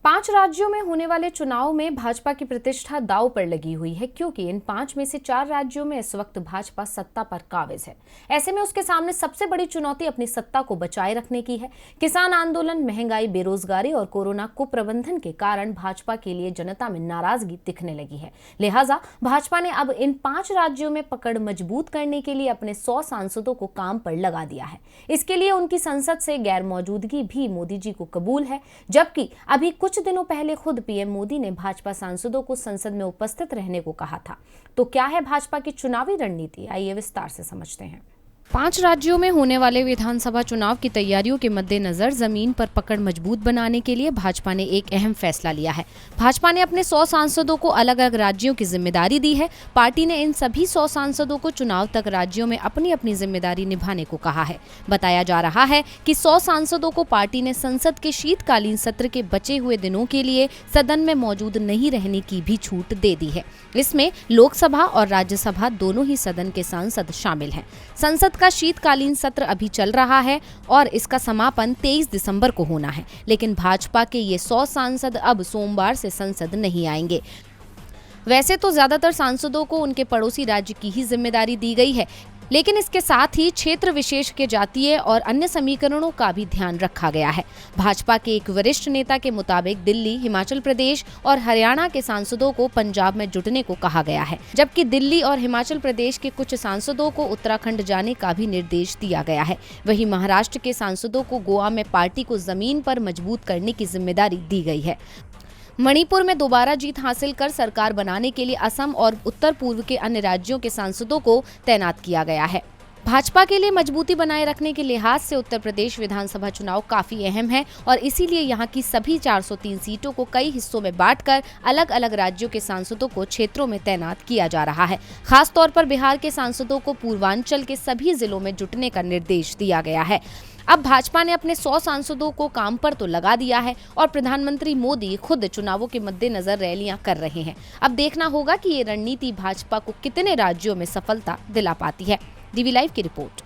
5 राज्यों में होने वाले चुनाव में भाजपा की प्रतिष्ठा दांव पर लगी हुई है, क्योंकि इन 5 में से 4 राज्यों में इस वक्त भाजपा सत्ता पर काबिज है। ऐसे में उसके सामने सबसे बड़ी चुनौती अपनी सत्ता को बचाए रखने की है। किसान आंदोलन, महंगाई, बेरोजगारी और कोरोना कुप्रबंधन के कारण भाजपा के लिए जनता में नाराजगी दिखने लगी है। लिहाजा भाजपा ने अब इन 5 राज्यों में पकड़ मजबूत करने के लिए अपने 100 सांसदों को काम पर लगा दिया है। इसके लिए उनकी संसद से गैर मौजूदगी भी मोदी जी को कबूल है, जबकि अभी कुछ दिनों पहले खुद पीएम मोदी ने भाजपा सांसदों को संसद में उपस्थित रहने को कहा था। तो क्या है भाजपा की चुनावी रणनीति, आइए विस्तार से समझते हैं। 5 राज्यों में होने वाले विधानसभा चुनाव की तैयारियों के मद्देनजर जमीन पर पकड़ मजबूत बनाने के लिए भाजपा ने एक अहम फैसला लिया है। भाजपा ने अपने 100 सांसदों को अलग अलग राज्यों की जिम्मेदारी दी है। पार्टी ने इन सभी 100 सांसदों को चुनाव तक राज्यों में अपनी अपनी जिम्मेदारी निभाने को कहा है। बताया जा रहा है कि 100 सांसदों को पार्टी ने संसद के शीतकालीन सत्र के बचे हुए दिनों के लिए सदन में मौजूद नहीं रहने की भी छूट दे दी है। इसमें लोकसभा और राज्यसभा दोनों ही सदन के सांसद शामिल हैं। संसद का शीतकालीन सत्र अभी चल रहा है और इसका समापन 23 दिसंबर को होना है, लेकिन भाजपा के ये 100 सांसद अब सोमवार से संसद नहीं आएंगे। वैसे तो ज्यादातर सांसदों को उनके पड़ोसी राज्य की ही जिम्मेदारी दी गई है, लेकिन इसके साथ ही क्षेत्र विशेष के जातीय और अन्य समीकरणों का भी ध्यान रखा गया है। भाजपा के एक वरिष्ठ नेता के मुताबिक दिल्ली, हिमाचल प्रदेश और हरियाणा के सांसदों को पंजाब में जुटने को कहा गया है, जबकि दिल्ली और हिमाचल प्रदेश के कुछ सांसदों को उत्तराखंड जाने का भी निर्देश दिया गया है। वहीं महाराष्ट्र के सांसदों को गोवा में पार्टी को जमीन पर मजबूत करने की जिम्मेदारी दी गई है। मणिपुर में दोबारा जीत हासिल कर सरकार बनाने के लिए असम और उत्तर पूर्व के अन्य राज्यों के सांसदों को तैनात किया गया है। भाजपा के लिए मजबूती बनाए रखने के लिहाज से उत्तर प्रदेश विधानसभा चुनाव काफी अहम है और इसीलिए यहां की सभी 403 सीटों को कई हिस्सों में बांटकर अलग अलग राज्यों के सांसदों को क्षेत्रों में तैनात किया जा रहा है। खास तौर पर बिहार के सांसदों को पूर्वांचल के सभी जिलों में जुटने का निर्देश दिया गया है। अब भाजपा ने अपने 100 सांसदों को काम पर तो लगा दिया है और प्रधानमंत्री मोदी खुद चुनावों के मद्देनजर रैलियां कर रहे हैं। अब देखना होगा कि ये रणनीति भाजपा को कितने राज्यों में सफलता दिला पाती है। डीवी लाइव की रिपोर्ट।